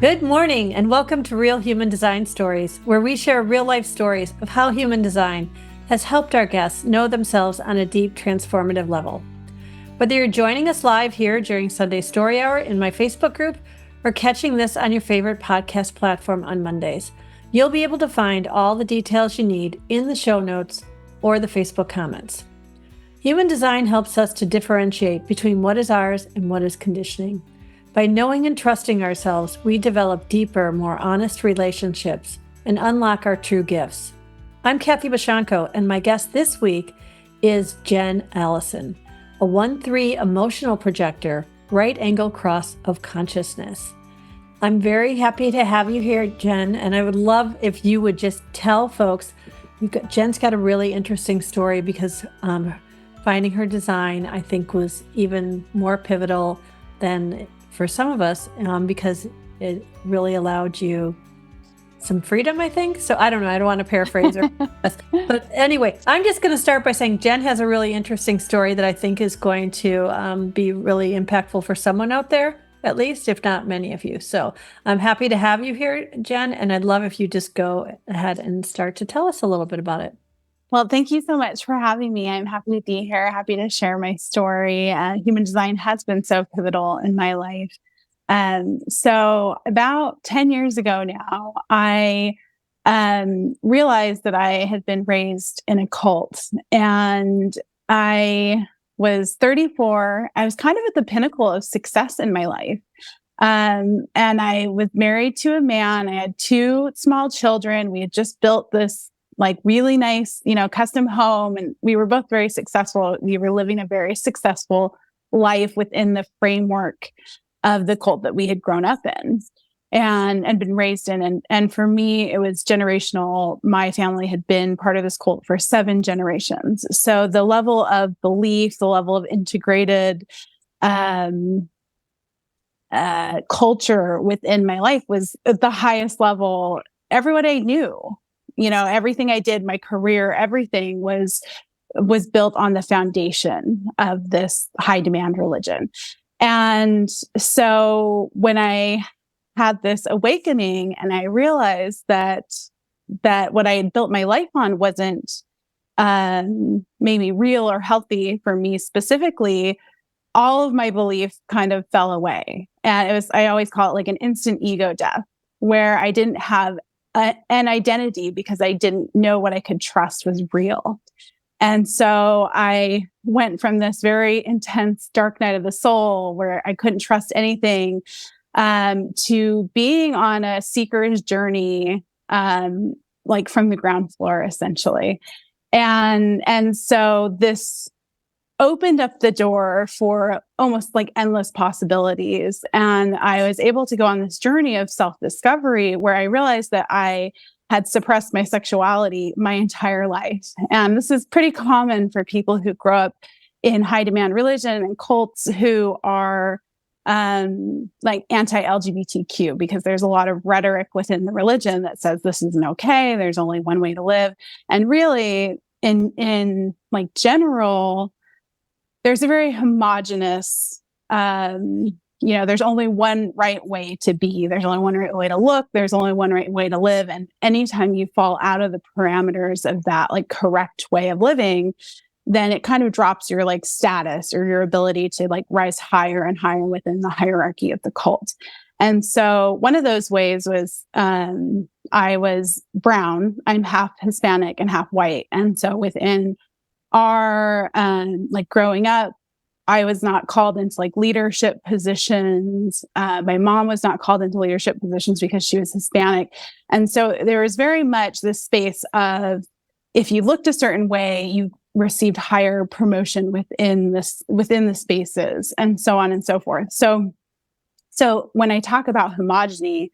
Good morning, and welcome to Real Human Design Stories, where we share real-life stories of how human design has helped our guests know themselves on a deep, transformative level. Whether you're joining us live here during Sunday Story Hour in my Facebook group, or catching this on your favorite podcast platform on Mondays, you'll be able to find all the details you need in the show notes or the Facebook comments. Human design helps us to differentiate between what is ours and what is conditioning. By knowing and trusting ourselves, we develop deeper, more honest relationships and unlock our true gifts. I'm Kathy Bashanko, and my guest this week is Jen Allyson, a 1-3 emotional projector, right angle cross of consciousness. I'm very happy to have you here, Jen, and I would love if you would just tell folks, Jen's got a really interesting story because finding her design, I think, was even more pivotal than for some of us, because it really allowed you some freedom, I think. So I don't know. I don't want to paraphrase her. But anyway, I'm just going to start by saying Jen has a really interesting story that I think is going to be really impactful for someone out there, at least, if not many of you. So I'm happy to have you here, Jen. And I'd love if you just go ahead and start to tell us a little bit about it. Well, thank you so much for having me. I'm happy to be here, happy to share my story. Human design has been so pivotal in my life. So about 10 years ago now, I realized that I had been raised in a cult, and I was 34. I was kind of at the pinnacle of success in my life. And I was married to a man. I had 2 small children. We had just built this really nice, custom home. And we were both very successful. We were living a very successful life within the framework of the cult that we had grown up in and been raised in. And for me, it was generational. My family had been part of this cult for 7 generations. So the level of belief, the level of integrated culture within my life was at the highest level. Everyone I knew, everything I did, my career, everything was built on the foundation of this high demand religion. And so when I had this awakening and I realized that what I had built my life on wasn't maybe real or healthy for me specifically, all of my belief kind of fell away. And I always call it an instant ego death, where I didn't have an identity because I didn't know what I could trust was real. And so I went from this very intense dark night of the soul where I couldn't trust anything, to being on a seeker's journey, from the ground floor, essentially. And so this opened up the door for almost endless possibilities. And I was able to go on this journey of self-discovery where I realized that I had suppressed my sexuality my entire life. And this is pretty common for people who grow up in high demand religion and cults who are anti-LGBTQ, because there's a lot of rhetoric within the religion that says this isn't okay. There's only one way to live. And really in general, there's a very homogenous, there's only one right way to be. There's only one right way to look. There's only one right way to live. And anytime you fall out of the parameters of that correct way of living, then it kind of drops your status or your ability to rise higher and higher within the hierarchy of the cult. And so one of those ways was I was brown. I'm half Hispanic and half white. And so within our growing up, I was not called into leadership positions. My mom was not called into leadership positions because she was Hispanic. And so there was very much this space of, if you looked a certain way, you received higher promotion within the spaces, and so on and so forth. So when I talk about homogeny,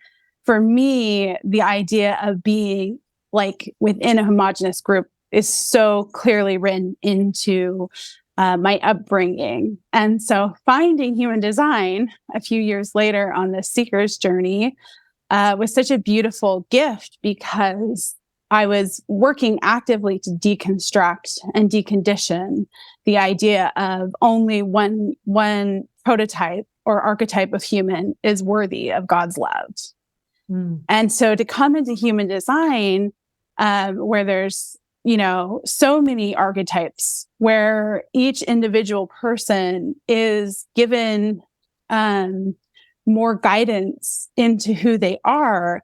for me, the idea of being within a homogenous group is so clearly written into my upbringing. And so finding human design a few years later on this seeker's journey was such a beautiful gift, because I was working actively to deconstruct and decondition the idea of only one prototype or archetype of human is worthy of God's love. Mm. And so to come into human design, where there's, so many archetypes, where each individual person is given more guidance into who they are,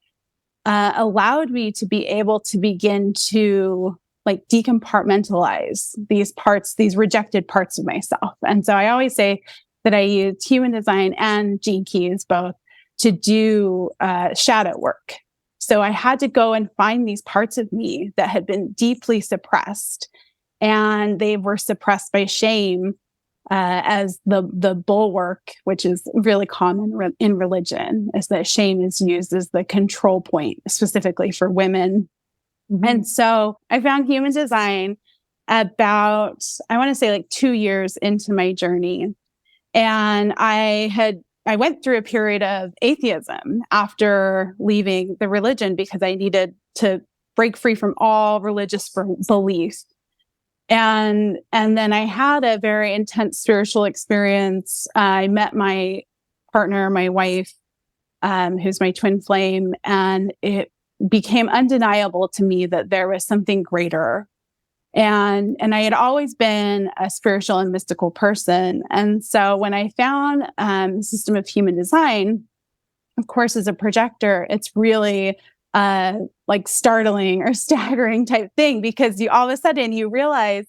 allowed me to be able to begin to like decompartmentalize these parts, these rejected parts of myself. And so I always say that I use human design and gene keys both to do shadow work. So I had to go and find these parts of me that had been deeply suppressed, and they were suppressed by shame as the bulwark, which is really common in religion, is that shame is used as the control point, specifically for women. Mm-hmm. And so I found human design about, I want to say like 2 years into my journey. And I went through a period of atheism after leaving the religion because I needed to break free from all religious beliefs. And then I had a very intense spiritual experience. I met my partner, my wife, who's my twin flame, and it became undeniable to me that there was something greater. And I had always been a spiritual and mystical person. And so when I found the system of human design, of course, as a projector, it's really like startling or staggering type thing, because you all of a sudden you realize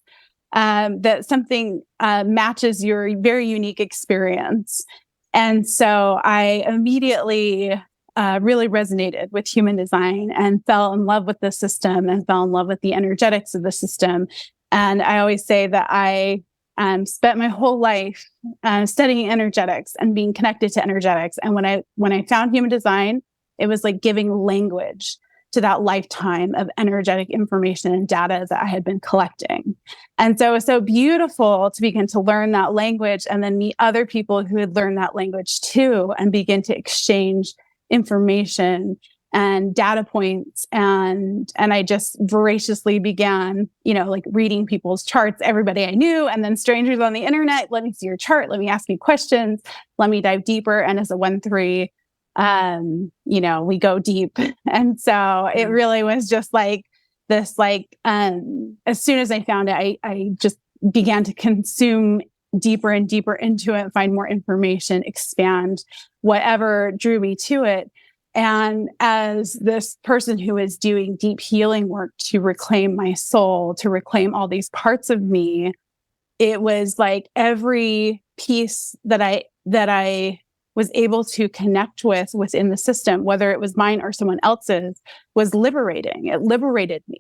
that something matches your very unique experience. And so I immediately really resonated with human design and fell in love with the system and fell in love with the energetics of the system. And I always say that I spent my whole life studying energetics and being connected to energetics. And when I found human design, it was like giving language to that lifetime of energetic information and data that I had been collecting. And so it was so beautiful to begin to learn that language and then meet other people who had learned that language too, and begin to exchange information and data points. And I just voraciously began, like reading people's charts, everybody I knew, and then strangers on the internet. Let me see your chart. Let me ask you questions. Let me dive deeper. And as a 1-3, we go deep. And so it really was just like this, as soon as I found it, I just began to consume deeper and deeper into it, find more information, expand whatever drew me to it. And as this person who is doing deep healing work to reclaim my soul, to reclaim all these parts of me, it was like every piece that I was able to connect with within the system, whether it was mine or someone else's, was liberating. It liberated me,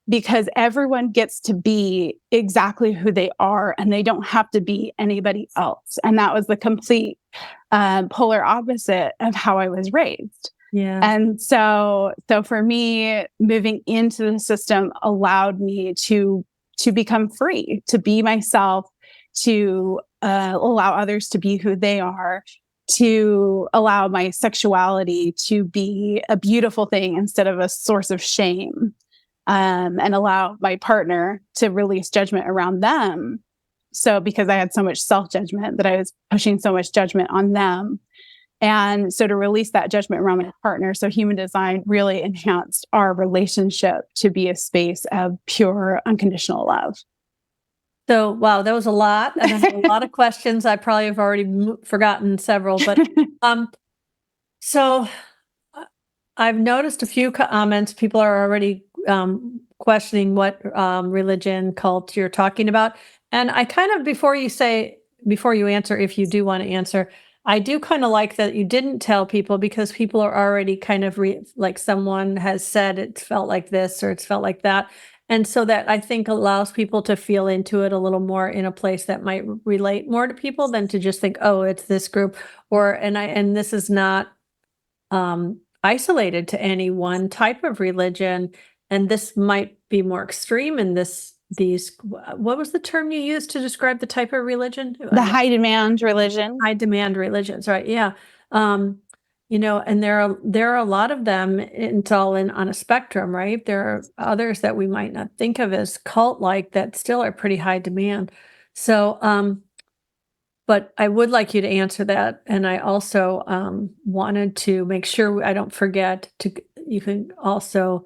because everyone gets to be exactly who they are and they don't have to be anybody else. And that was the complete polar opposite of how I was raised. Yeah. And so for me, moving into the system allowed me to become free, to be myself, to allow others to be who they are, to allow my sexuality to be a beautiful thing instead of a source of shame, and allow my partner to release judgment around them. So because I had so much self-judgment that I was pushing so much judgment on them. And so to release that judgment around my partner. So human design really enhanced our relationship to be a space of pure, unconditional love. So, wow, that was a lot. And I have a lot of questions. I probably have already forgotten several, but so I've noticed a few comments. People are already questioning what religion, cult you're talking about. And I kind of, before you answer, if you do want to answer, I do kind of like that you didn't tell people, because people are already kind of like someone has said it felt like this or it's felt like that. And so that I think allows people to feel into it a little more in a place that might relate more to people than to just think, oh, it's this group, and this is not isolated to any one type of religion. And this might be more extreme in what was the term you used to describe the type of religion? The high demand religion. High demand religions, right? Yeah. And there are a lot of them. It's all on a spectrum, right? There are others that we might not think of as cult-like that still are pretty high demand. So but I would like you to answer that. And I also wanted to make sure I don't forget to, you can also,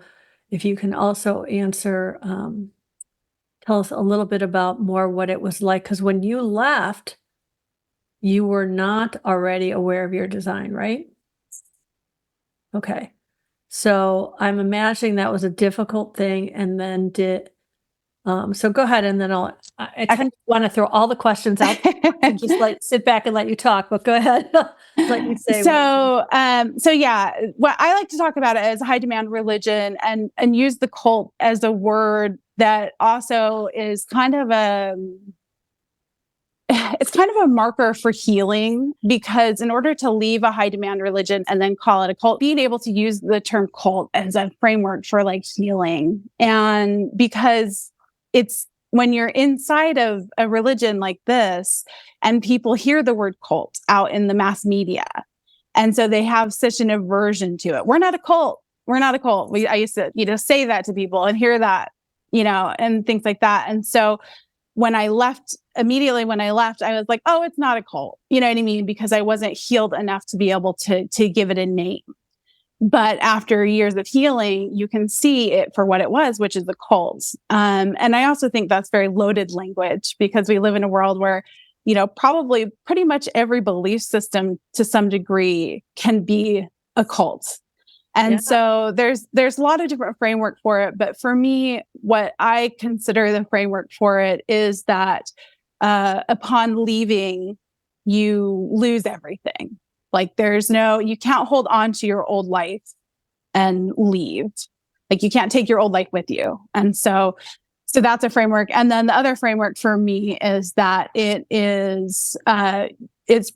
if you can also answer, tell us a little bit about more what it was like. Because when you left, you were not already aware of your design, right? Okay. So I'm imagining that was a difficult thing. And then so go ahead, and then I tend to want to throw all the questions out and just sit back and let you talk, but go ahead. Let you say. So yeah, what I like to talk about it as high demand religion and use the cult as a word that also is kind of it's kind of a marker for healing, because in order to leave a high demand religion and then call it a cult, being able to use the term cult as a framework for like healing. And because it's when you're inside of a religion like this and people hear the word cult out in the mass media, and so they have such an aversion to it. We're not a cult. We're not a cult. I used to, say that to people and hear that, and things like that. And so immediately when I left, I was like, oh, it's not a cult. You know what I mean? Because I wasn't healed enough to be able to give it a name. But after years of healing, you can see it for what it was, which is a cult. And I also think that's very loaded language, because we live in a world where, probably pretty much every belief system to some degree can be a cult. And so there's a lot of different framework for it. But for me, what I consider the framework for it is that upon leaving, you lose everything. Like you can't hold on to your old life and leave. Like you can't take your old life with you. And so that's a framework. And then the other framework for me is that it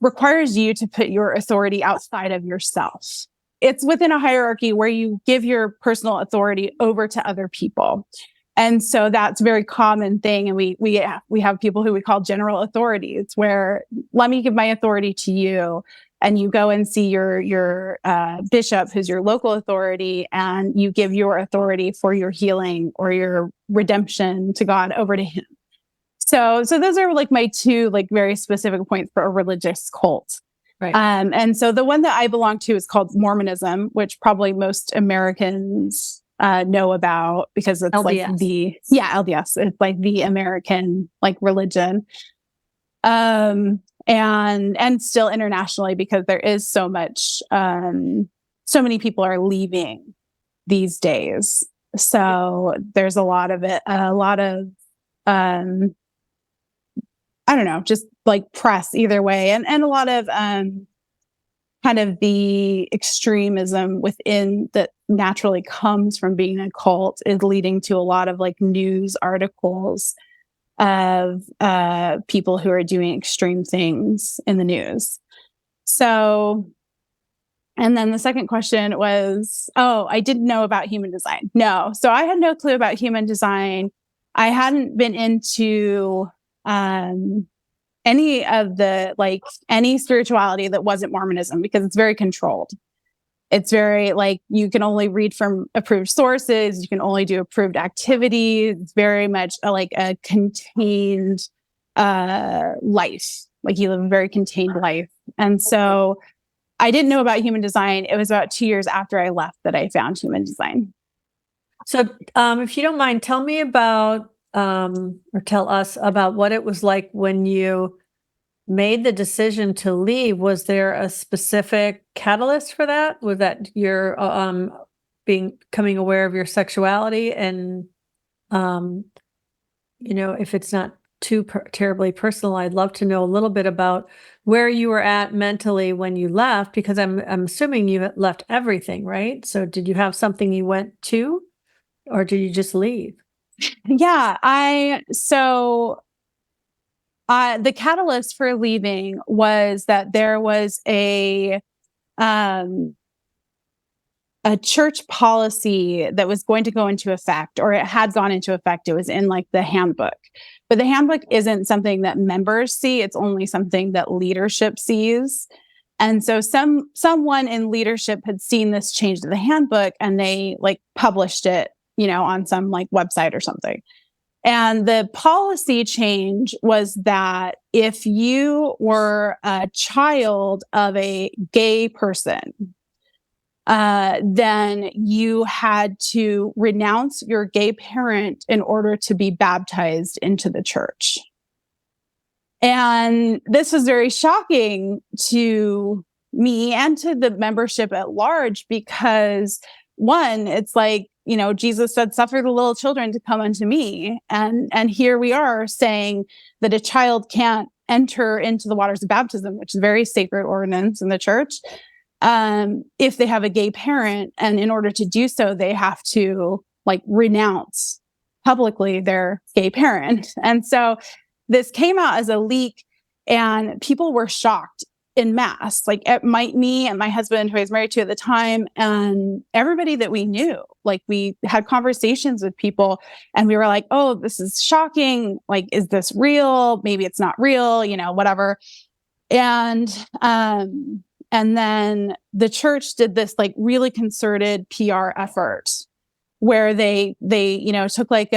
requires you to put your authority outside of yourself. It's within a hierarchy where you give your personal authority over to other people. And so that's a very common thing. And we have people who we call general authorities, where let me give my authority to you. And you go and see your bishop, who's your local authority, and you give your authority for your healing or your redemption to God over to him. So those are like my two like very specific points for a religious cult. Right. And so the one that I belong to is called Mormonism, which probably most Americans know about, because it's LDS. Like LDS. It's like the American like religion. And still internationally, because there is so much, so many people are leaving these days. So there's a lot of it, I don't know, just like press either way. And a lot of, kind of the extremism within that naturally comes from being a cult is leading to a lot of like news articles of people who are doing extreme things in the news. So, and then the second question was, I didn't know about human design. No. So I had no clue about human design. I hadn't been into any of the, like any spirituality that wasn't Mormonism, because it's very controlled. It's very like, you can only read from approved sources. You can only do approved activities. It's very much like a contained life. Like you live a very contained life. And so I didn't know about human design. It was about 2 years after I left that I found human design. So if you don't mind, tell me about, or tell us about what it was like when you made the decision to leave. Was there a specific catalyst for that? Was that your becoming aware of your sexuality? And if it's not too terribly personal, I'd love to know a little bit about where you were at mentally when you left, because I'm assuming you left everything, right? So did you have something you went to, or did you just leave? Yeah, the catalyst for leaving was that there was a church policy that was going to go into effect, or it had gone into effect. It was in like the handbook, but the handbook isn't something that members see. It's only something that leadership sees. And so someone in leadership had seen this change to the handbook, and they like published it, on some like website or something. And the policy change was that if you were a child of a gay person, then you had to renounce your gay parent in order to be baptized into the church. And this was very shocking to me and to the membership at large, because one, it's like, you know, Jesus said, suffer the little children to come unto me. And here we are saying that a child can't enter into the waters of baptism, which is a very sacred ordinance in the church, if they have a gay parent. And in order to do so, they have to like renounce publicly their gay parent. And so this came out as a leak, and people were shocked en masse, like me and my husband, who I was married to at the time, and everybody that we knew. Like, we had conversations with people and we were like, oh, this is shocking. Like, is this real? Maybe it's not real, you know, whatever. And then the church did this like really concerted PR effort where they, you know, took like,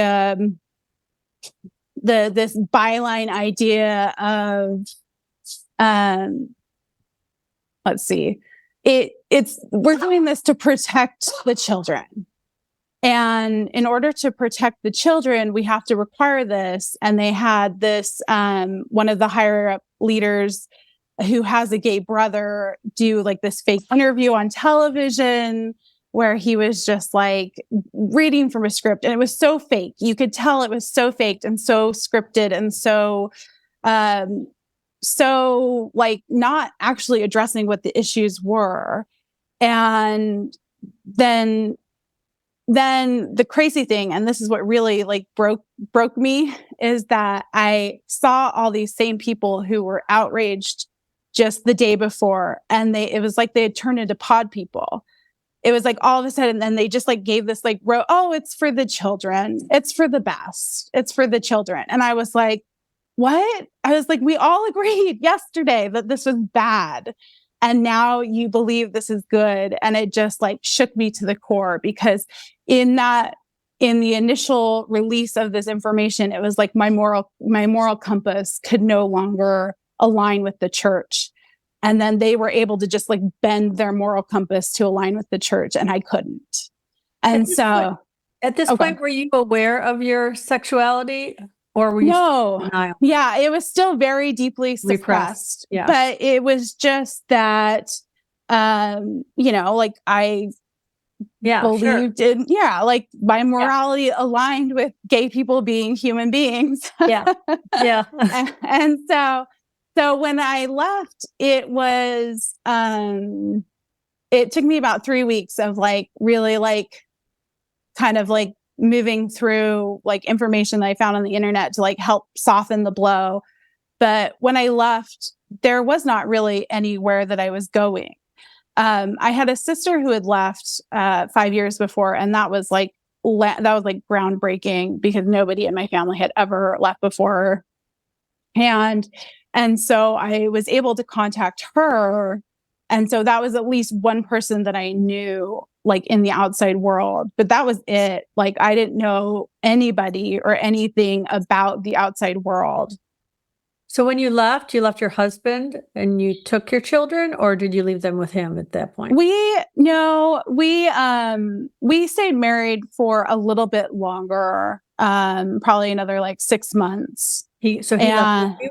this byline idea of, let's see, we're doing this to protect the children. And in order to protect the children, we have to require this. And they had this, one of the higher up leaders who has a gay brother do like this fake interview on television where he was just like reading from a script. And it was so fake. You could tell it was so faked and so scripted and so like not actually addressing what the issues were. And then the crazy thing, and this is what really like broke me, is that I saw all these same people who were outraged just the day before, and it was like they had turned into pod people. It was like all of a sudden, then they just like gave this like, oh, it's for the children. It's for the best. It's for the children. And I was like, what? I was like, we all agreed yesterday that this was bad. And now you believe this is good. And it just like shook me to the core, because in the initial release of this information, it was like my moral compass could no longer align with the church. And then they were able to just like bend their moral compass to align with the church, and I couldn't. And at this point, were you aware of your sexuality, or were you no? Still in denial? Yeah, it was still very deeply suppressed. Yeah. But it was just that, you know, like I believed in, like my morality aligned with gay people being human beings. Yeah. And so when I left, it was, it took me about 3 weeks of like really like kind of like moving through like information that I found on the internet to like help soften the blow. But when I left, there was not really anywhere that I was going. I had a sister who had left 5 years before, and that was like groundbreaking, because nobody in my family had ever left before. And so I was able to contact her. And so that was at least one person that I knew like in the outside world, but that was it. Like I didn't know anybody or anything about the outside world. So when you left your husband and you took your children, or did you leave them with him at that point? We stayed married for a little bit longer, probably another like 6 months. He left with you?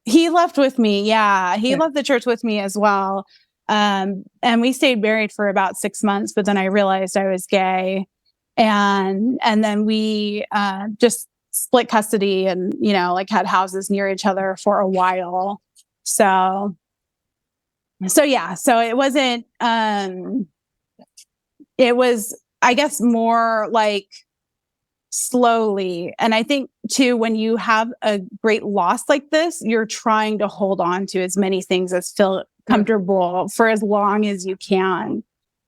He left with me. Yeah. He left the church with me as well. And we stayed married for about 6 months, but then I realized I was gay, and then we, just split custody and, you know, like had houses near each other for a while. So yeah, so it wasn't, it was, I guess, more like slowly. And I think too, when you have a great loss like this, you're trying to hold on to as many things as feel comfortable for as long as you can.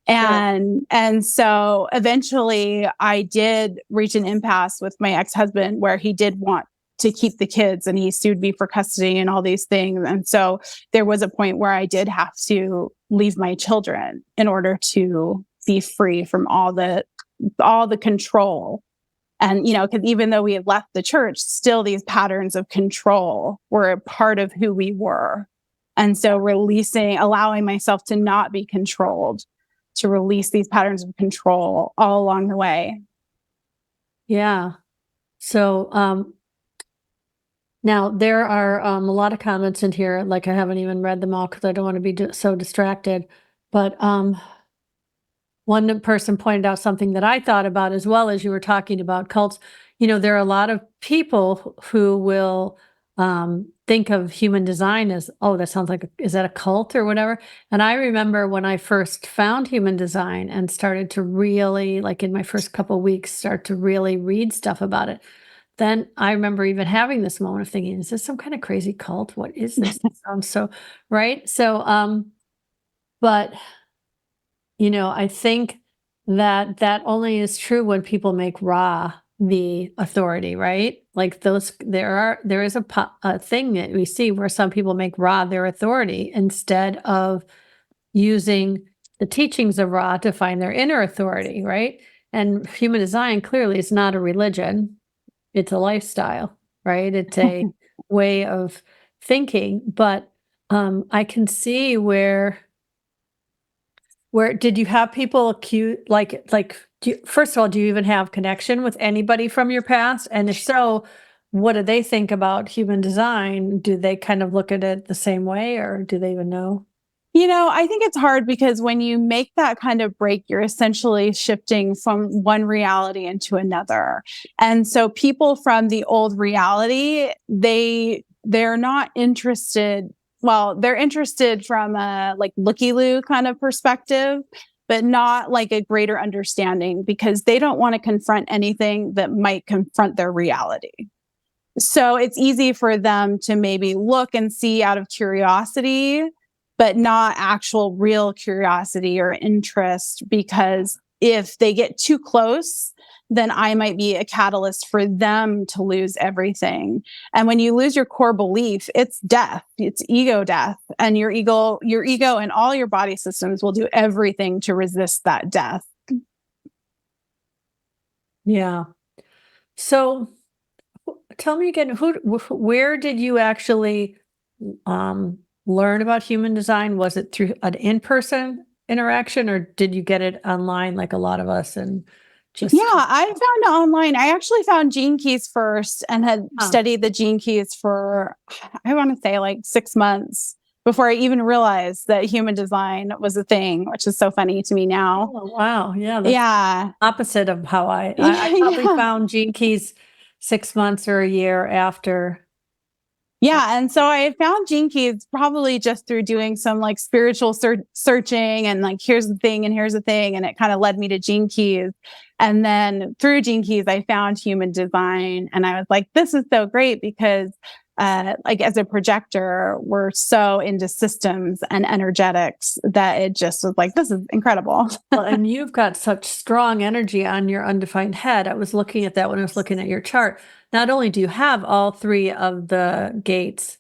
And so eventually I did reach an impasse with my ex-husband where he did want to keep the kids, and he sued me for custody and all these things. And so there was a point where I did have to leave my children in order to be free from all the control. And, because even though we had left the church, still these patterns of control were a part of who we were. And so allowing myself to not be controlled, to release these patterns of control all along the way. Yeah. So, now there are a lot of comments in here, like I haven't even read them all because I don't want to be so distracted. But one person pointed out something that I thought about as well as you were talking about cults. There are a lot of people who will think of human design as, oh, that sounds like, is that a cult or whatever? And I remember when I first found human design and started to really, like in my first couple of weeks, start to really read stuff about it. Then I remember even having this moment of thinking, is this some kind of crazy cult? What is this? It sounds so right. So, but I think that only is true when people make Ra the authority, right? Like there is a thing that we see where some people make Ra their authority instead of using the teachings of Ra to find their inner authority, right? And human design clearly is not a religion. It's a lifestyle, right? It's a way of thinking, but I can see where did you have people accuse, first of all, do you even have connection with anybody from your past? And if so, what do they think about human design? Do they kind of look at it the same way, or do they even know? I think it's hard because when you make that kind of break, you're essentially shifting from one reality into another. And so people from the old reality, they're not interested. Well, they're interested from a like looky-loo kind of perspective, but not like a greater understanding because they don't want to confront anything that might confront their reality. So it's easy for them to maybe look and see out of curiosity, but not actual real curiosity or interest, because if they get too close, then I might be a catalyst for them to lose everything. And when you lose your core belief, it's death, it's ego death. And your ego and all your body systems will do everything to resist that death. Yeah. So tell me again, where did you actually learn about human design? Was it through an in-person interaction, or did you get it online like a lot of us and just? Yeah, I found it online. I actually found Gene Keys first and had studied the Gene Keys for, I want to say like 6 months before I even realized that human design was a thing, which is so funny to me now. Oh, wow. Yeah. That's Yeah. opposite of how I probably found Gene Keys 6 months or a year after. Yeah. And so I found Gene Keys probably just through doing some like spiritual searching and like, here's the thing and here's the thing. And it kind of led me to Gene Keys. And then through Gene Keys, I found human design. And I was like, this is so great because like as a projector, we're so into systems and energetics that it just was like, this is incredible. Well, and you've got such strong energy on your undefined head. I was looking at that when I was looking at your chart. Not only do you have all three of the gates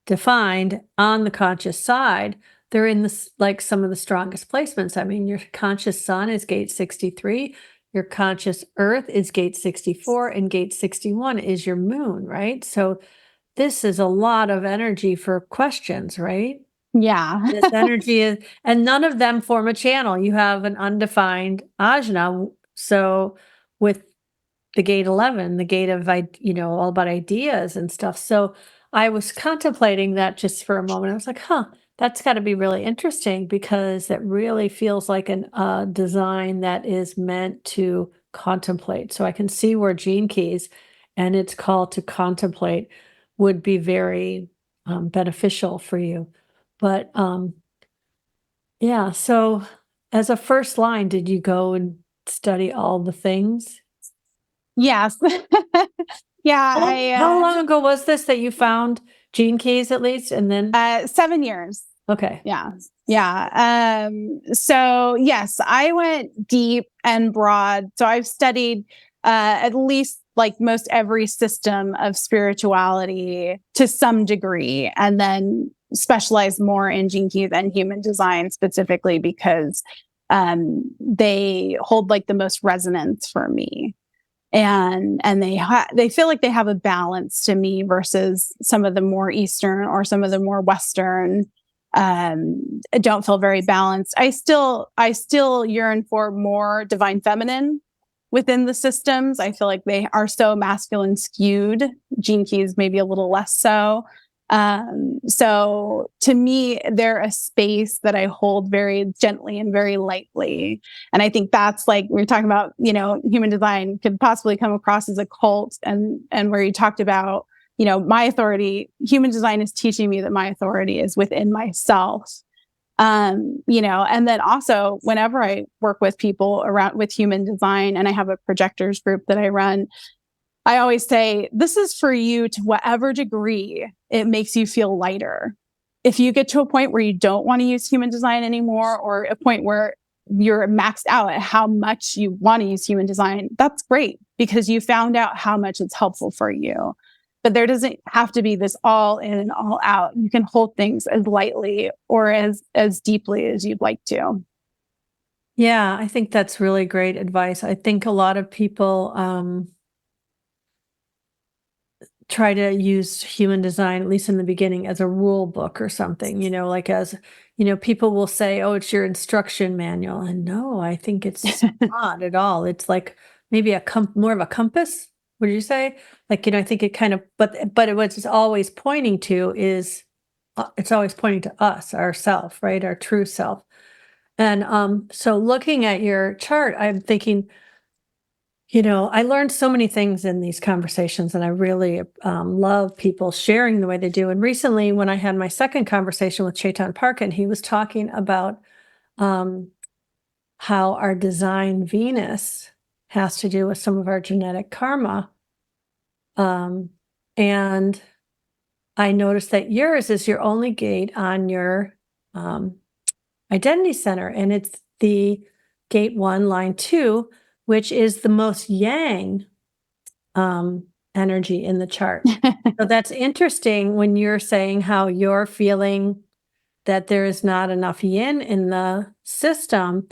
defined on the conscious side, they're in this like some of the strongest placements. I mean, your conscious sun is gate 63, your conscious earth is gate 64, and gate 61 is your moon, right? So this is a lot of energy for questions, right? Yeah. This energy is, and none of them form a channel. You have an undefined ajna. So with the gate 11, the gate of, all about ideas and stuff. So I was contemplating that just for a moment. I was like, that's got to be really interesting because it really feels like a design that is meant to contemplate. So I can see where Gene Keys and its call to contemplate would be very beneficial for you. But yeah, so as a first line, did you go and study all the things? Yes. Yeah. How long ago was this that you found Gene Keys at least? And then 7 years. Okay. Yeah. Yeah. So yes, I went deep and broad. So I've studied at least like most every system of spirituality to some degree, and then specialized more in Gene Keys and human design specifically because they hold like the most resonance for me. and they feel like they have a balance to me versus some of the more Eastern or some of the more Western don't feel very balanced. I still yearn for more divine feminine within the systems. I feel like they are so masculine skewed. Gene Keys maybe a little less so. So to me, they're a space that I hold very gently and very lightly. And I think that's like, we were talking about, human design could possibly come across as a cult, and where you talked about, my authority. Human design is teaching me that my authority is within myself. And then also whenever I work with people around with human design, and I have a projectors group that I run, I always say, this is for you to whatever degree it makes you feel lighter. If you get to a point where you don't want to use human design anymore, or a point where you're maxed out at how much you want to use human design, that's great, because you found out how much it's helpful for you. But there doesn't have to be this all in and all out. You can hold things as lightly or as deeply as you'd like to. Yeah, I think that's really great advice. I think a lot of people try to use human design, at least in the beginning, as a rule book or something, people will say, oh, it's your instruction manual. And no, I think it's not at all. It's like maybe more of a compass. Would you say? I think it kind of, but what it's always pointing to is, it's always pointing to us, ourself, right? Our true self. And so looking at your chart, I'm thinking, I learned so many things in these conversations, and I really love people sharing the way they do. And recently, when I had my second conversation with Chetan Parkin, he was talking about how our design Venus has to do with some of our genetic karma. And I noticed that yours is your only gate on your identity center, and it's the gate 1, line 2, which is the most yang energy in the chart. So that's interesting when you're saying how you're feeling that there is not enough yin in the system,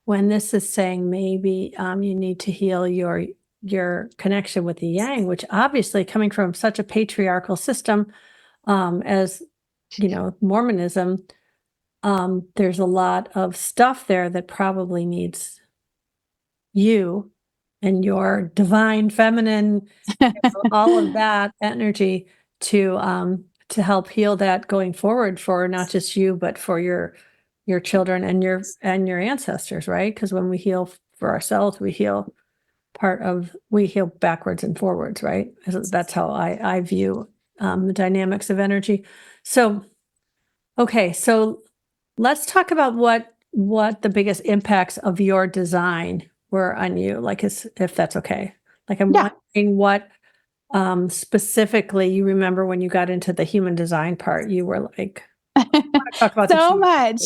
when this is saying maybe you need to heal your connection with the yang, which obviously, coming from such a patriarchal system as Mormonism, there's a lot of stuff there that probably needs you and your divine feminine, all of that energy to help heal that going forward, for not just you, but for your children and your ancestors, right? Because when we heal for ourselves, we heal backwards and forwards, right? That's how I view the dynamics of energy. So, okay, so let's talk about what the biggest impacts of your design were on you, if that's okay. I'm wondering what specifically you remember when you got into the human design part. You were like, talk about so much.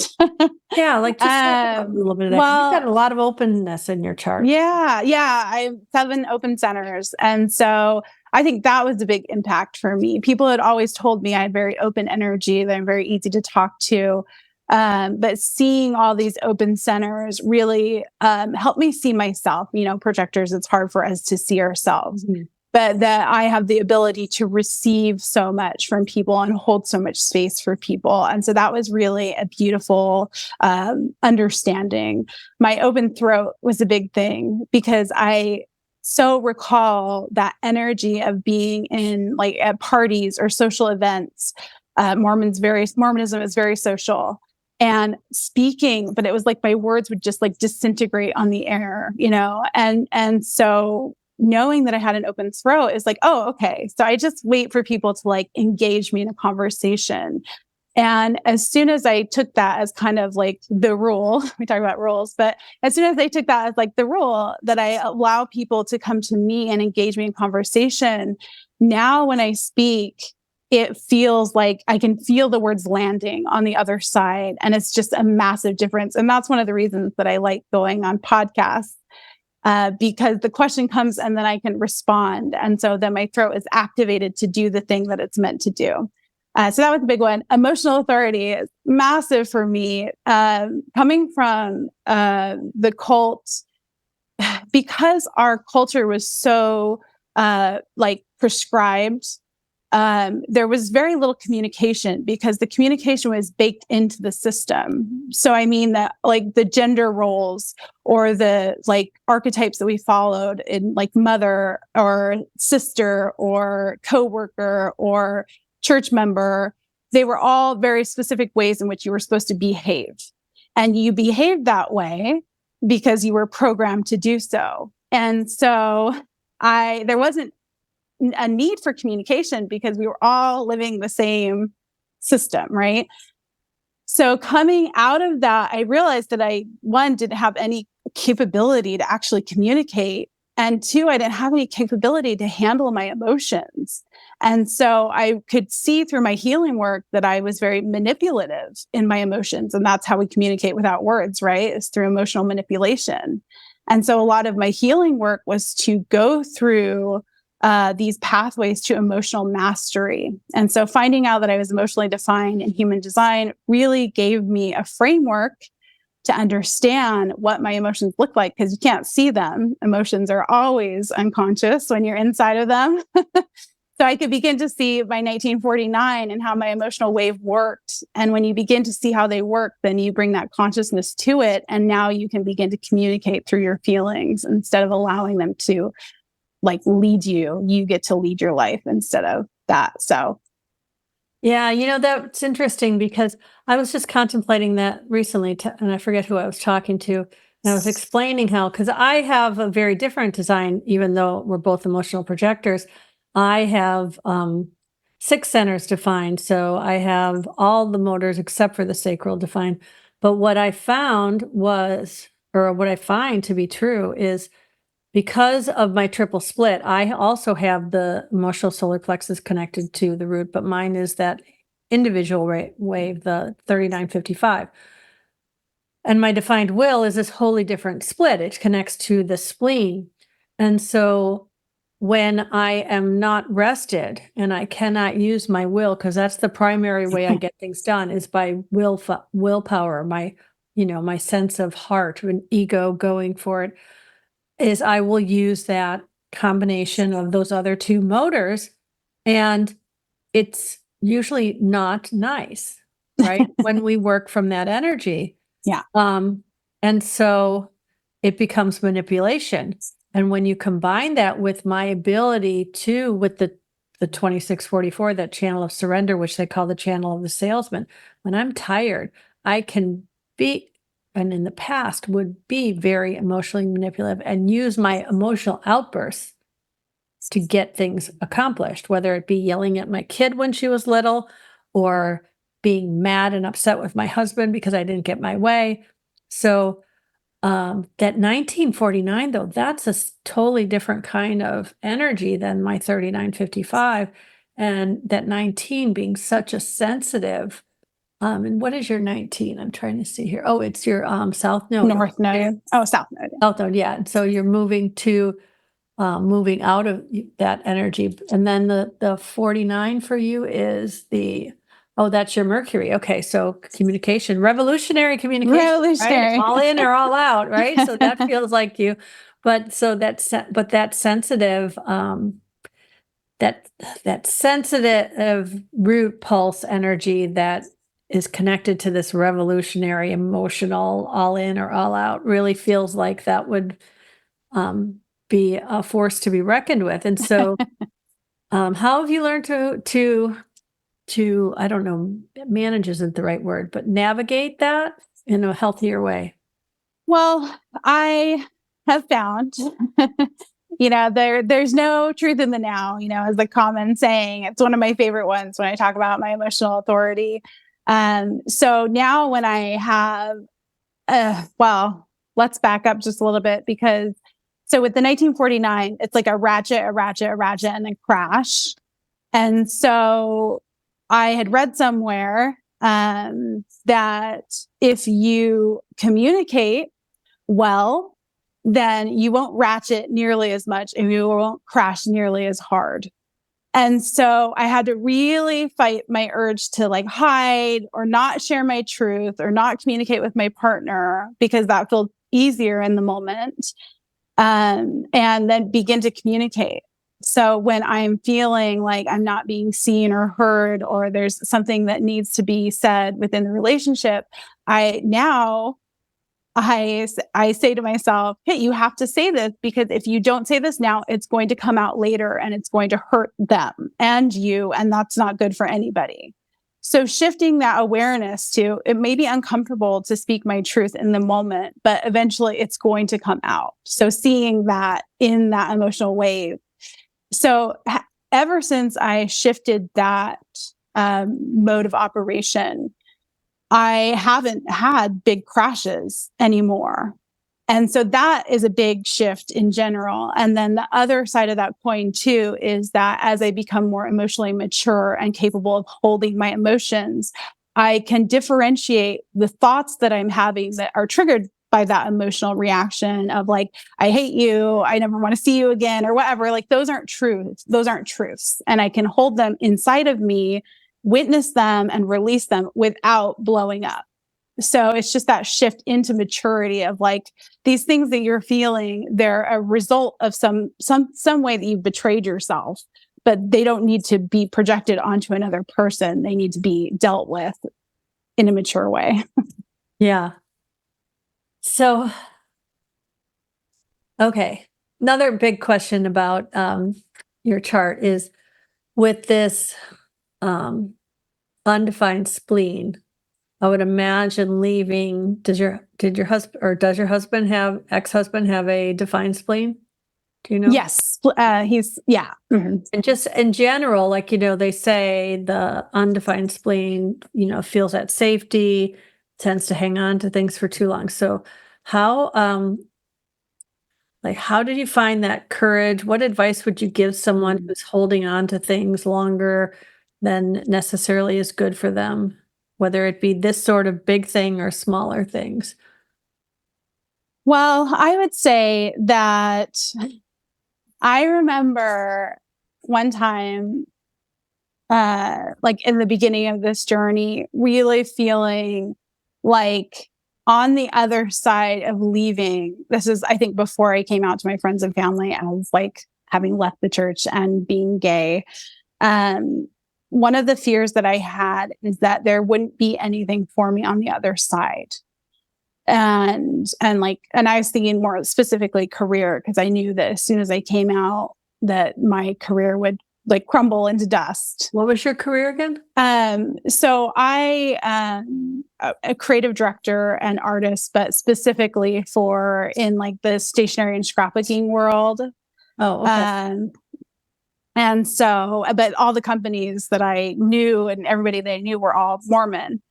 Yeah, just a little bit of that. You've got a lot of openness in your chart. Yeah. I have 7 open centers. And so I think that was a big impact for me. People had always told me I had very open energy, that I'm very easy to talk to. But seeing all these open centers really helped me see myself. Projectors, it's hard for us to see ourselves. Mm-hmm. But that I have the ability to receive so much from people and hold so much space for people. And so that was really a beautiful understanding. My open throat was a big thing, because I so recall that energy of being in at parties or social events. Mormonism is very social. And speaking, but it was like my words would just disintegrate on the air, and so knowing that I had an open throat is oh, okay. So I just wait for people to engage me in a conversation. And as soon as I took that as kind of the rule, we talk about rules, but as soon as I took that as the rule, that I allow people to come to me and engage me in conversation, now when I speak, it feels like I can feel the words landing on the other side. And it's just a massive difference. And that's one of the reasons that I like going on podcasts. Because the question comes and then I can respond. And so then my throat is activated to do the thing that it's meant to do. So that was a big one. Emotional authority is massive for me. Coming from the cult, because our culture was so like prescribed, there was very little communication because the communication was baked into the system. So I mean that like the gender roles or the like archetypes that we followed in like mother or sister or coworker or church member, they were all very specific ways in which you were supposed to behave. And you behaved that way because you were programmed to do so. And so there wasn't a need for communication because we were all living the same system, right? So coming out of that, I realized that one, didn't have any capability to actually communicate. And two, I didn't have any capability to handle my emotions. And so I could see through my healing work that I was very manipulative in my emotions. And that's how we communicate without words, right? It's through emotional manipulation. And so a lot of my healing work was to go through these pathways to emotional mastery. And so finding out that I was emotionally defined in human design really gave me a framework to understand what my emotions look like, because you can't see them. Emotions are always unconscious when you're inside of them. So I could begin to see my 1949 and how my emotional wave worked. And when you begin to see how they work, then you bring that consciousness to it. And now you can begin to communicate through your feelings instead of allowing them to like lead you. You get to lead your life instead of that. So yeah, that's interesting because I was just contemplating that recently, and I forget who I was talking to. And I was explaining how, because I have a very different design, even though we're both emotional projectors. I have 6 centers defined. So I have all the motors except for the sacral defined. But what I found was, or what I find to be true is, because of my triple split, I also have the emotional solar plexus connected to the root, but mine is that individual wave, the 3955. And my defined will is this wholly different split. It connects to the spleen. And so when I am not rested and I cannot use my will, because that's the primary way I get things done, is by willpower, my sense of heart and ego going for it, is I will use that combination of those other 2 motors, and it's usually not nice, right? When we work from that energy. yeah. And so it becomes manipulation. And when you combine that with my ability with the 2644, that channel of surrender, which they call the channel of the salesman, when I'm tired, I can be, and in the past would be very emotionally manipulative and use my emotional outbursts to get things accomplished, whether it be yelling at my kid when she was little or being mad and upset with my husband because I didn't get my way. So that 1949, though, that's a totally different kind of energy than my 3955. And that 19 being such a sensitive, and what is your 19? I'm trying to see here. Oh, it's your south node. North node. Oh, south node. South node, yeah. And so you're moving out of that energy. And then the 49 for you is that's your Mercury. Okay, so communication, revolutionary communication. Revolutionary. Right? All in or all out, right? So that feels like you. But that sensitive, that sensitive root pulse energy that is connected to this revolutionary, emotional, all in or all out, really feels like that would be a force to be reckoned with. And so, how have you learned to I don't know, manage isn't the right word, but navigate that in a healthier way? Well, I have found, there's no truth in the now, as the common saying. It's one of my favorite ones when I talk about my emotional authority. So now when I have, let's back up just a little bit because so with the 1949, it's like a ratchet, and then crash. And so I had read somewhere that if you communicate well, then you won't ratchet nearly as much and you won't crash nearly as hard. And so I had to really fight my urge to like hide or not share my truth or not communicate with my partner because that felt easier in the moment. and then begin to communicate. So when I'm feeling like I'm not being seen or heard, or there's something that needs to be said within the relationship, I say to myself, hey, you have to say this, because if you don't say this now, it's going to come out later and it's going to hurt them and you, and that's not good for anybody. So shifting that awareness to, it may be uncomfortable to speak my truth in the moment, but eventually it's going to come out. So seeing that in that emotional wave. So ever since I shifted that mode of operation, I haven't had big crashes anymore. And so that is a big shift in general. And then the other side of that coin too is that as I become more emotionally mature and capable of holding my emotions, I can differentiate the thoughts that I'm having that are triggered by that emotional reaction of like, I hate you, I never want to see you again, or whatever. Like those aren't truths. Those aren't truths. And I can hold them inside of me, witness them, and release them without blowing up. So it's just that shift into maturity of like, these things that you're feeling, they're a result of some way that you've betrayed yourself, but they don't need to be projected onto another person. They need to be dealt with in a mature way. Yeah. So, okay. Another big question about your chart is with this undefined spleen. I would imagine leaving. Does your ex-husband have a defined spleen? Do you know? Yes. Yeah. Mm-hmm. And just in general, like, they say the undefined spleen, feels that safety, tends to hang on to things for too long. So how did you find that courage? What advice would you give someone who's holding on to things longer than necessarily is good for them, whether it be this sort of big thing or smaller things? Well, I would say that I remember one time, like in the beginning of this journey, really feeling like on the other side of leaving, this is, I think, before I came out to my friends and family as like having left the church and being gay. One of the fears that I had is that there wouldn't be anything for me on the other side. And I was thinking more specifically career, because I knew that as soon as I came out that my career would like crumble into dust. What was your career again? So I am a creative director and artist, but specifically for in like the stationery and scrapbooking world. Oh, okay. And so, but all the companies that I knew and everybody that I knew were all Mormon.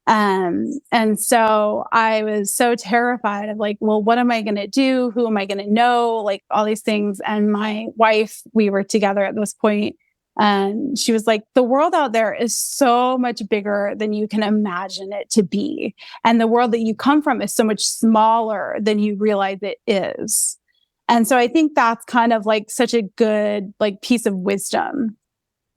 And so I was so terrified of like, well, what am I going to do? Who am I going to know? Like all these things. And my wife, we were together at this point, and she was like, the world out there is so much bigger than you can imagine it to be. And the world that you come from is so much smaller than you realize it is. And so I think that's kind of like such a good like piece of wisdom,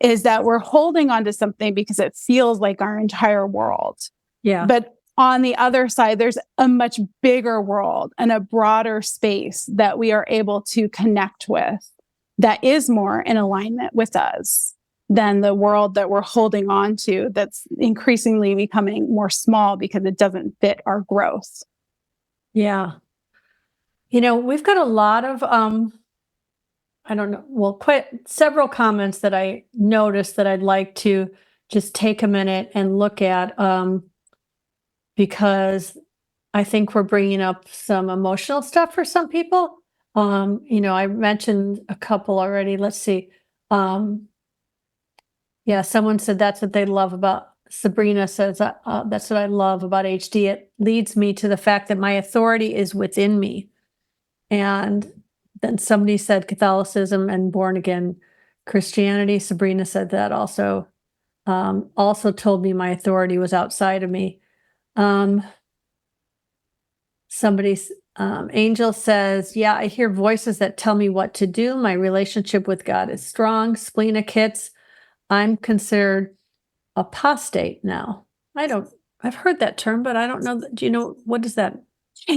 is that we're holding on to something because it feels like our entire world. Yeah. But on the other side, there's a much bigger world and a broader space that we are able to connect with that is more in alignment with us than the world that we're holding on to, that's increasingly becoming more small because it doesn't fit our growth. Yeah. We've got a lot of I don't know, well, quite several comments that I noticed that I'd like to just take a minute and look at, because I think we're bringing up some emotional stuff for some people. I mentioned a couple already. Let's see. Yeah, someone said that's what they love about Sabrina says, that's what I love about HD. It leads me to the fact that my authority is within me. And then somebody said Catholicism and born again Christianity. Sabrina said that also. Also told me my authority was outside of me. Angel says, yeah, I hear voices that tell me what to do. My relationship with God is strong. Splenic hits. I'm considered apostate now. I've heard that term, but I don't know. Do you know, what is that?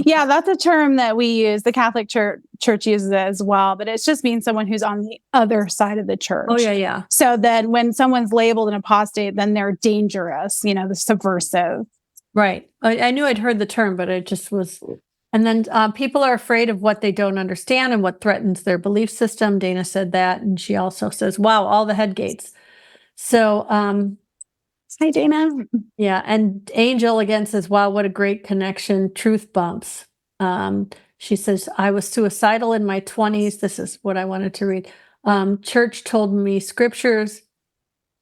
Yeah, that's a term that we use. The Catholic Church uses it as well, but it's just means someone who's on the other side of the church. Oh, yeah. So that when someone's labeled an apostate, then they're dangerous, the subversive. Right. I knew I'd heard the term, but it just was. And then people are afraid of what they don't understand and what threatens their belief system. Dana said that. And she also says, wow, all the head gates. So, hi, Dana. Yeah. And Angel again says, wow, what a great connection. Truth bumps. She says, I was suicidal in my 20s. This is what I wanted to read. Church told me scriptures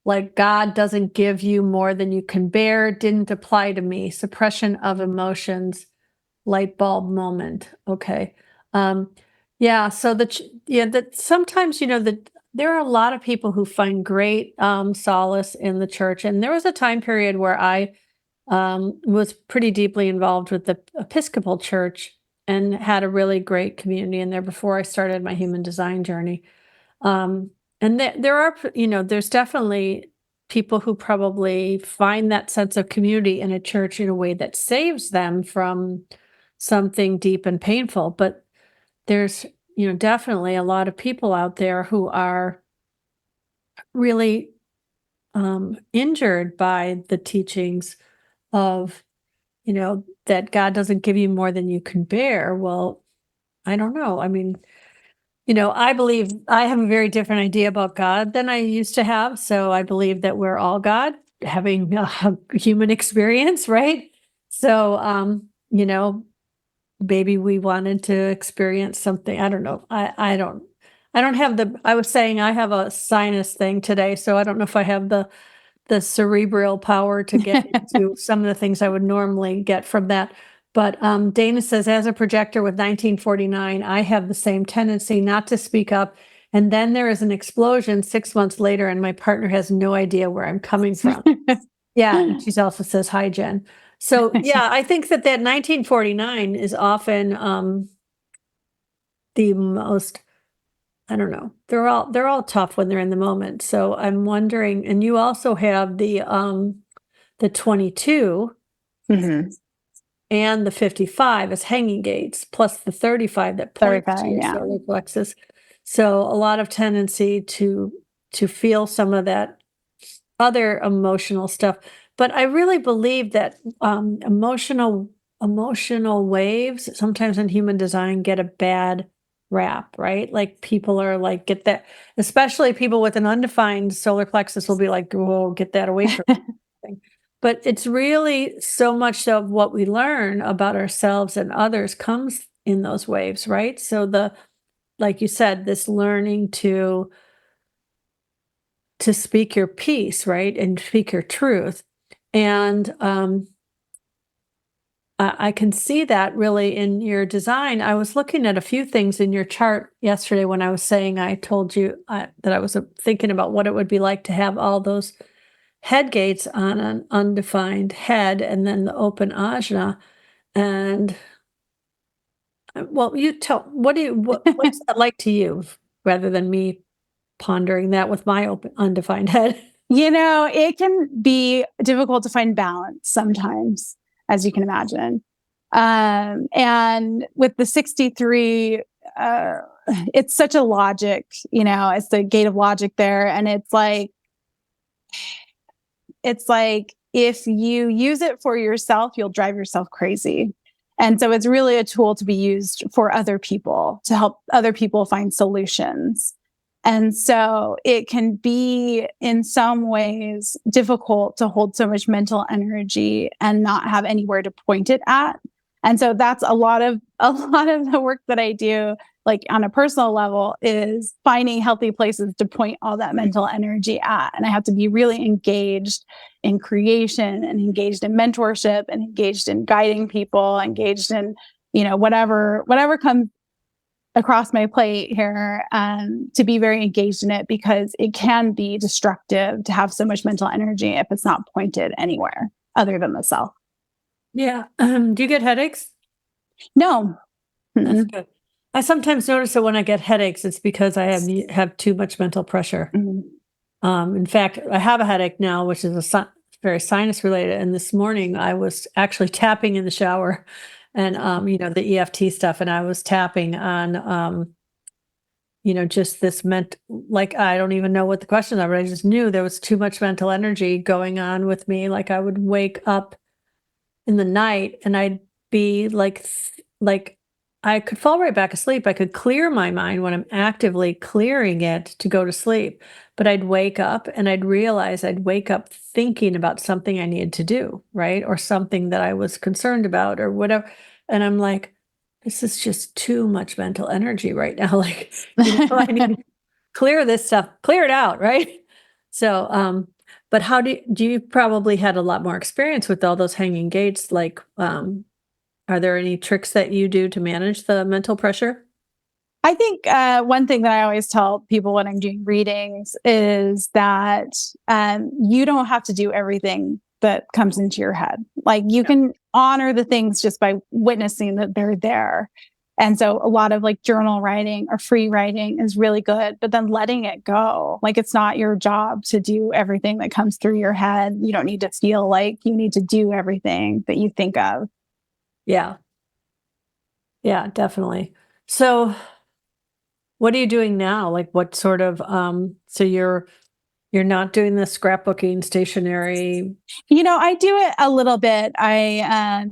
like God doesn't give you more than you can bear didn't apply to me. Suppression of emotions, light bulb moment. Okay. Yeah. So that sometimes, that there are a lot of people who find great solace in the church. And there was a time period where I was pretty deeply involved with the Episcopal Church and had a really great community in there before I started my human design journey. And there are, there's definitely people who probably find that sense of community in a church in a way that saves them from something deep and painful. But there's, definitely a lot of people out there who are really injured by the teachings of, that God doesn't give you more than you can bear. Well, I don't know. I mean, I believe I have a very different idea about God than I used to have. So I believe that we're all God having a human experience, right? So, maybe we wanted to experience something. I don't know. I don't have I was saying I have a sinus thing today, so I don't know if I have the cerebral power to get into some of the things I would normally get from that. But Dana says, as a projector with 1949, I have the same tendency not to speak up. And then there is an explosion 6 months later, and my partner has no idea where I'm coming from. Yeah. And she also says, hi, Jen. So, yeah, I think that 1949 is often the most, I don't know. They're all tough when they're in the moment. So I'm wondering, and you also have the 22 and the 55 as hanging gates, plus the 35 that points to your solar plexus. So a lot of tendency to feel some of that other emotional stuff. But I really believe that emotional waves sometimes in human design get a bad rap, right? Like people are like, get that, especially people with an undefined solar plexus will be like, oh, get that away from me. But it's really so much of what we learn about ourselves and others comes in those waves, right? So like you said, this learning to speak your piece, right? And speak your truth. And I can see that really in your design. I was looking at a few things in your chart yesterday when I was saying, I told you that I was thinking about what it would be like to have all those head gates on an undefined head and then the open ajna. And well, you tell, what's that like to you rather than me pondering that with my open undefined head? It can be difficult to find balance sometimes, as you can imagine. And with the 63, it's such a logic, it's the gate of logic there. And it's like if you use it for yourself, you'll drive yourself crazy. And so it's really a tool to be used for other people, to help other people find solutions. And so it can be in some ways difficult to hold so much mental energy and not have anywhere to point it at. And so that's a lot of the work that I do, like on a personal level, is finding healthy places to point all that mental energy at. And I have to be really engaged in creation and engaged in mentorship and engaged in guiding people, engaged in, whatever comes across my plate here, to be very engaged in it, because it can be destructive to have so much mental energy if it's not pointed anywhere other than the self. Yeah. Do you get headaches? No. That's good. I sometimes notice that when I get headaches, it's because I have too much mental pressure. In fact, I have a headache now, which is very sinus related. And this morning I was actually tapping in the shower and, the EFT stuff. And I was tapping on, just this meant like, I don't even know what the questions are, but I just knew there was too much mental energy going on with me. Like I would wake up in the night and I'd be like I could fall right back asleep. I could clear my mind when I'm actively clearing it to go to sleep. But I'd wake up and I'd realize I'd wake up thinking about something I needed to do, right? Or something that I was concerned about or whatever. And I'm like, this is just too much mental energy right now. Like, I need to clear this stuff, clear it out, right? So, but how do you probably had a lot more experience with all those hanging gates? Like, are there any tricks that you do to manage the mental pressure? I think one thing that I always tell people when I'm doing readings is that you don't have to do everything that comes into your head. Like you can honor the things just by witnessing that they're there. And so a lot of like journal writing or free writing is really good, but then letting it go. Like it's not your job to do everything that comes through your head. You don't need to feel like you need to do everything that you think of. Yeah. Yeah, definitely. So what are you doing now? Like what sort of so you're not doing the scrapbooking stationery? I do it a little bit. I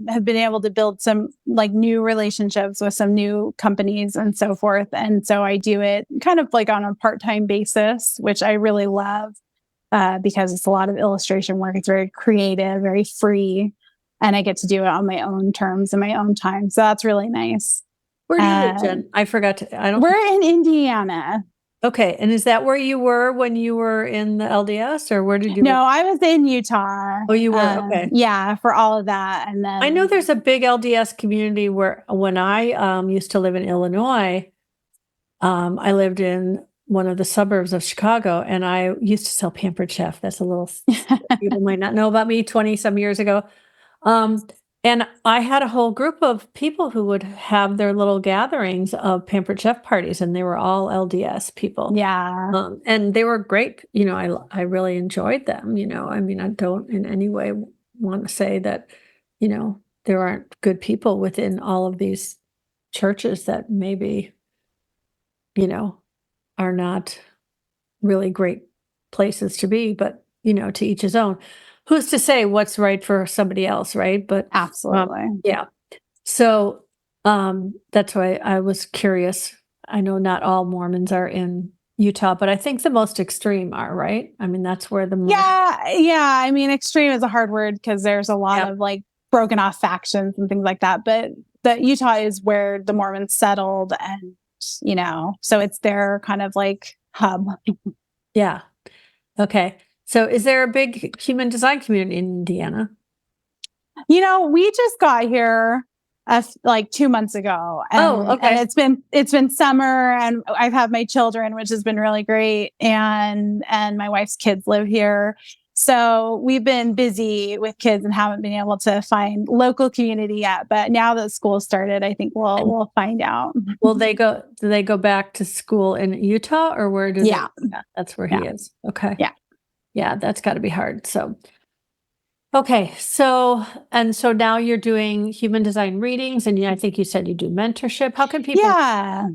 have been able to build some like new relationships with some new companies and so forth. And so I do it kind of like on a part-time basis, which I really love because it's a lot of illustration work. It's very creative, very free. And I get to do it on my own terms and my own time. So that's really nice. Where do you live, Jen? I forgot to, I don't. We're in Indiana. Okay. And is that where you were when you were in the LDS or where did you? No, I was in Utah. Oh, you were? Okay. Yeah, for all of that. And then I know there's a big LDS community where when I used to live in Illinois, I lived in one of the suburbs of Chicago and I used to sell Pampered Chef. That's a little, people might not know about me 20 some years ago. And I had a whole group of people who would have their little gatherings of Pampered Chef parties, and they were all LDS people. Yeah. And they were great. I really enjoyed them. I mean, I don't in any way want to say that, there aren't good people within all of these churches that maybe, are not really great places to be, but, to each his own. Who's to say what's right for somebody else, right? But Absolutely. yeah. So that's why I was curious. I know not all Mormons are in Utah, but I think the most extreme are, right? I mean, that's where the most. Yeah. I mean, extreme is a hard word because there's a lot of like broken off factions and things like that. But the Utah is where the Mormons settled, and so it's their kind of like hub. Yeah. Okay. So is there a big human design community in Indiana? We just got here like 2 months ago. Okay. And it's been summer and I've had my children, which has been really great. And my wife's kids live here. So we've been busy with kids and haven't been able to find local community yet. But now that school started, I think we'll find out. Do they go back to school in Utah or where do Yeah. That's where he is. Okay. Yeah. Yeah, that's got to be hard. So okay, so now you're doing human design readings, and I think you said you do mentorship. How can people? Yeah,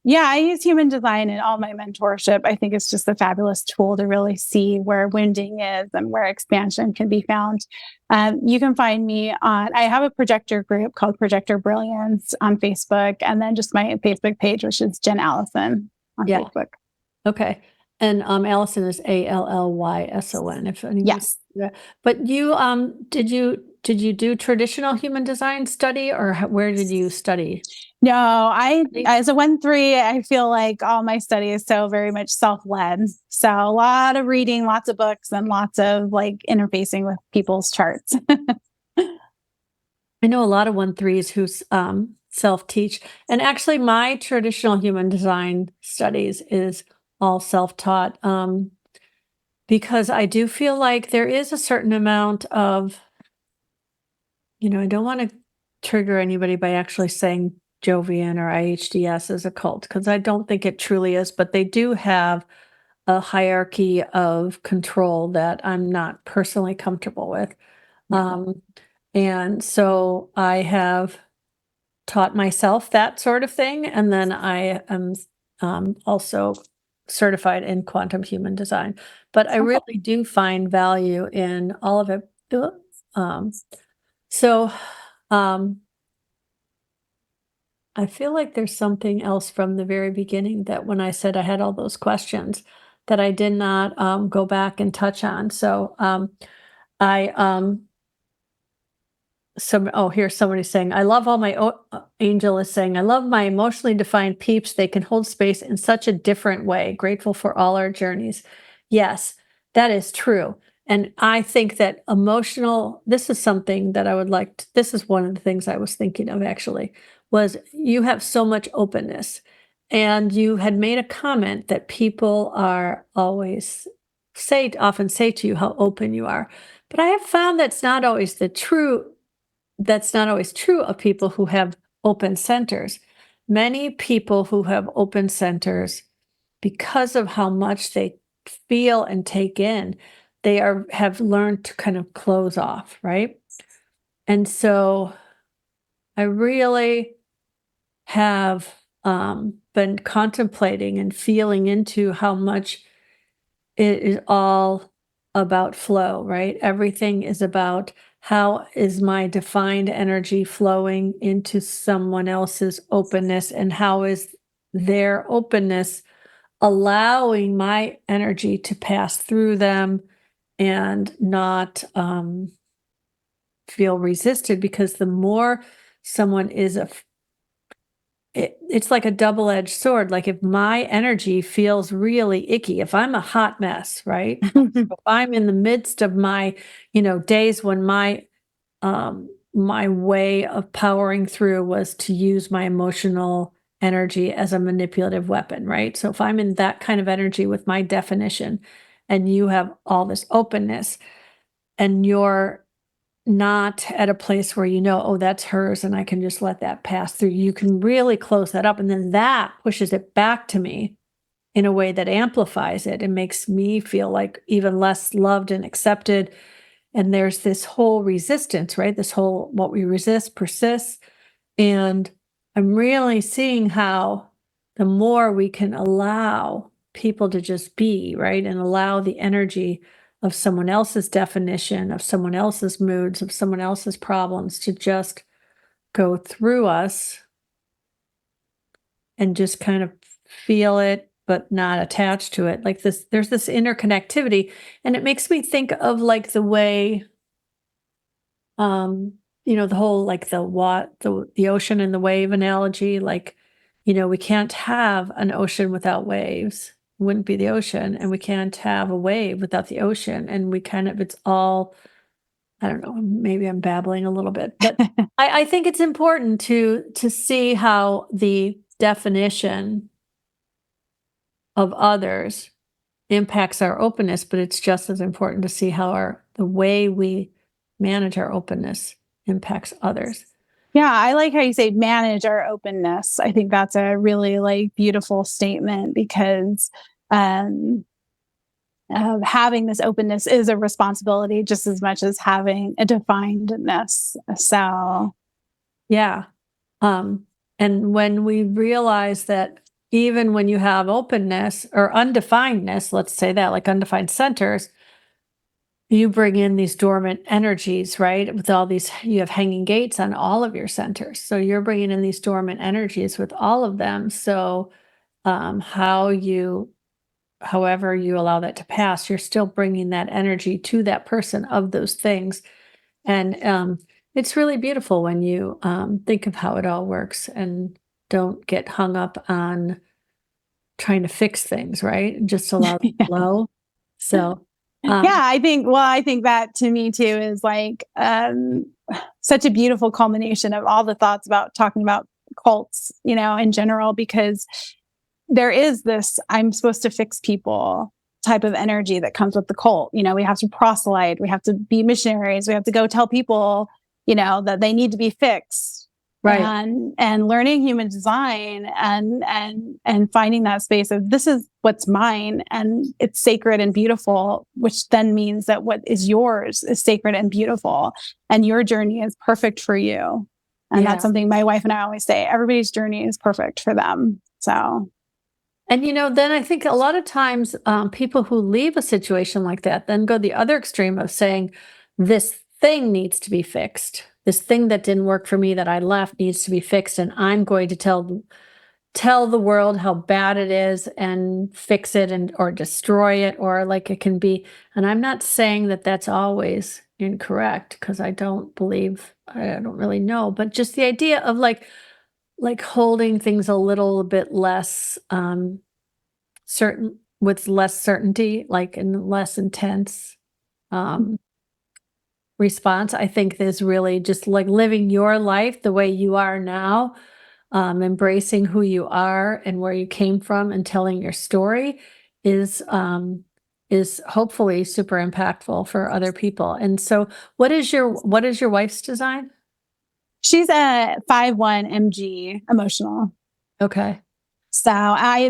I use human design in all my mentorship. I think it's just a fabulous tool to really see where wounding is and where expansion can be found. You can find me I have a projector group called Projector Brilliance on Facebook, and then just my Facebook page, which is Jen Allyson on Facebook. Okay. And Allison is Allyson. If anyone, yes. But you did you do traditional human design study or where did you study? No, as a 1-3, I feel like all my study is so very much self-led. So a lot of reading, lots of books, and lots of like interfacing with people's charts. I know a lot of 1-3s who self-teach, and actually my traditional human design studies is all self-taught because I do feel like there is a certain amount of, I don't want to trigger anybody by actually saying Jovian or IHDS is a cult because I don't think it truly is, but they do have a hierarchy of control that I'm not personally comfortable with. And so I have taught myself that sort of thing. And then I am also certified in quantum human design. But I really do find value in all of it. Um, so I feel like there's something else from the very beginning that when I said I had all those questions that I did not go back and touch on. So I here's somebody saying, I love all my Angel is saying, I love my emotionally defined peeps. They can hold space in such a different way. Grateful for all our journeys. Yes, that is true. And I think that this is something that I would like to, this is one of the things I was thinking of actually, was you have so much openness. And you had made a comment that people are often say to you how open you are. But I have found that's not always true of people who have open centers. Many people who have open centers, because of how much they feel and take in, have learned to kind of close off, right? And so I really have been contemplating and feeling into how much it is all about flow, right? Everything is about how is my defined energy flowing into someone else's openness, and how is their openness allowing my energy to pass through them and not feel resisted. Because the more someone is it's like a double-edged sword. Like if my energy feels really icky, if I'm a hot mess, right? If I'm in the midst of my, days when my way of powering through was to use my emotional energy as a manipulative weapon, right? So if I'm in that kind of energy with my definition, and you have all this openness, and you're not at a place where oh, that's hers and I can just let that pass through. You can really close that up, and then that pushes it back to me in a way that amplifies it and makes me feel like even less loved and accepted. And there's this whole resistance, right? This whole what we resist persists. And I'm really seeing how the more we can allow people to just be, right? And allow the energy of someone else's definition, of someone else's moods, of someone else's problems to just go through us and just kind of feel it, but not attached to it. Like there's this interconnectivity. And it makes me think of like the way, the whole like the ocean and the wave analogy. Like, we can't have an ocean without waves. It wouldn't be the ocean, and we can't have a wave without the ocean. And it's all, I don't know, maybe I'm babbling a little bit, but I think it's important to see how the definition of others impacts our openness, but it's just as important to see how the way we manage our openness impacts others. Yeah, I like how you say manage our openness. I think that's a really beautiful statement, because having this openness is a responsibility just as much as having a definedness. So, yeah. And when we realize that even when you have openness or undefinedness, let's say that, like undefined centers, you bring in these dormant energies, right? With all these, you have hanging gates on all of your centers. So you're bringing in these dormant energies with all of them. So however you allow that to pass, you're still bringing that energy to that person of those things. And it's really beautiful when you think of how it all works and don't get hung up on trying to fix things, right? Just allow it to flow. So I think that to me too is such a beautiful culmination of all the thoughts about talking about cults, in general, because there is this I'm supposed to fix people type of energy that comes with the cult. We have to proselyte, we have to be missionaries, we have to go tell people, that they need to be fixed. right. And learning human design and finding that space of this is what's mine and it's sacred and beautiful, which then means that what is yours is sacred and beautiful, and your journey is perfect for you. And that's something my wife and I always say, everybody's journey is perfect for them. So. And, then I think a lot of times people who leave a situation like that then go the other extreme of saying, this thing needs to be fixed. This thing that didn't work for me that I left needs to be fixed. And I'm going to tell the world how bad it is and fix it or destroy it, or like it can be. And I'm not saying that that's always incorrect, because I don't really know, but just the idea of like holding things a little bit less certain, with less certainty, like in less intense response, I think is really just like living your life the way you are now, embracing who you are and where you came from, and telling your story is hopefully super impactful for other people. And so what is your wife's design? She's a 5/1 MG emotional. Okay. So I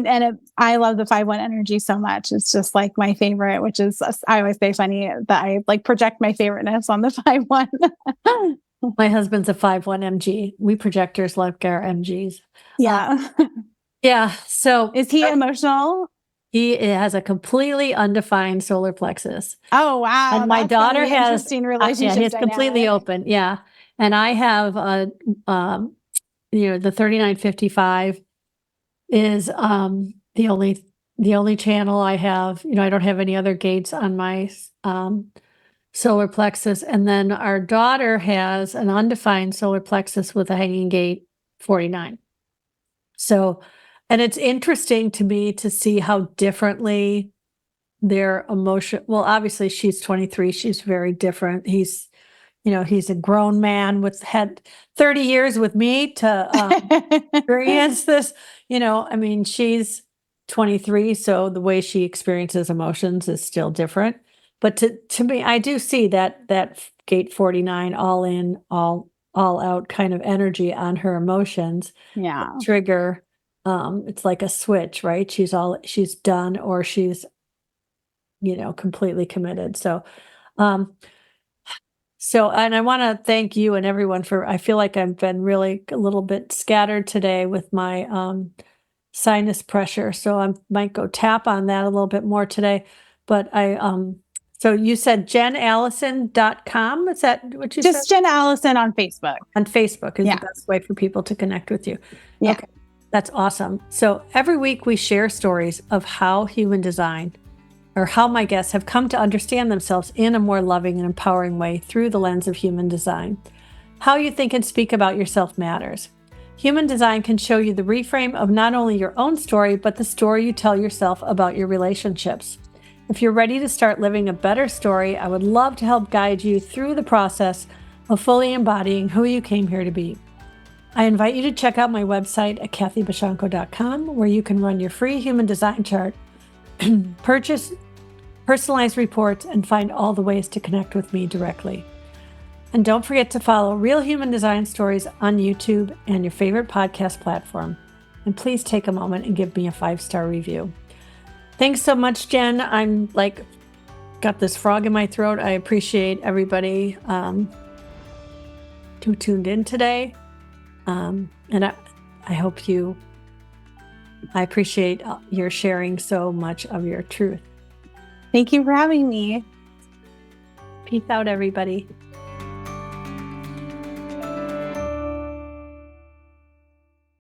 love the 5/1 energy so much. It's just like my favorite, which is, I always say funny that I like project my favoriteness on the 5/1. My husband's a 5/1 MG. We projectors like our MGs. Yeah. Yeah. So is he emotional? He has a completely undefined solar plexus. Oh, wow. And my daughter has interesting relationship. He's completely open. Yeah. And I have the 3955 is the only channel I have. I don't have any other gates on my solar plexus. And then our daughter has an undefined solar plexus with a hanging gate 49. So, and it's interesting to me to see how differently their emotion. Well, obviously she's 23. She's very different. He's a grown man had 30 years with me to experience this. I mean, she's 23, so the way she experiences emotions is still different. But to me, I do see that gate 49 all in, all out kind of energy on her emotions. Yeah. Trigger. It's like a switch, right? She's done, or she's, completely committed. So, and I want to thank you and everyone I feel like I've been really a little bit scattered today with my sinus pressure. So I might go tap on that a little bit more today. But so you said JenAllyson.com? Is that what you said? Just Jen Allyson on Facebook. On Facebook is the best way for people to connect with you. Yeah. Okay. That's awesome. So every week we share stories of how human design, or how my guests have come to understand themselves in a more loving and empowering way through the lens of human design. How you think and speak about yourself matters. Human design can show you the reframe of not only your own story, but the story you tell yourself about your relationships. If you're ready to start living a better story, I would love to help guide you through the process of fully embodying who you came here to be. I invite you to check out my website at kathybashanko.com, where you can run your free human design chart, purchase personalized reports, and find all the ways to connect with me directly. And don't forget to follow Real Human Design Stories on YouTube and your favorite podcast platform. And please take a moment and give me a 5-star review. Thanks so much, Jen. I'm got this frog in my throat. I appreciate everybody who tuned in today. And I hope I appreciate your sharing so much of your truth. Thank you for having me. Peace out, everybody.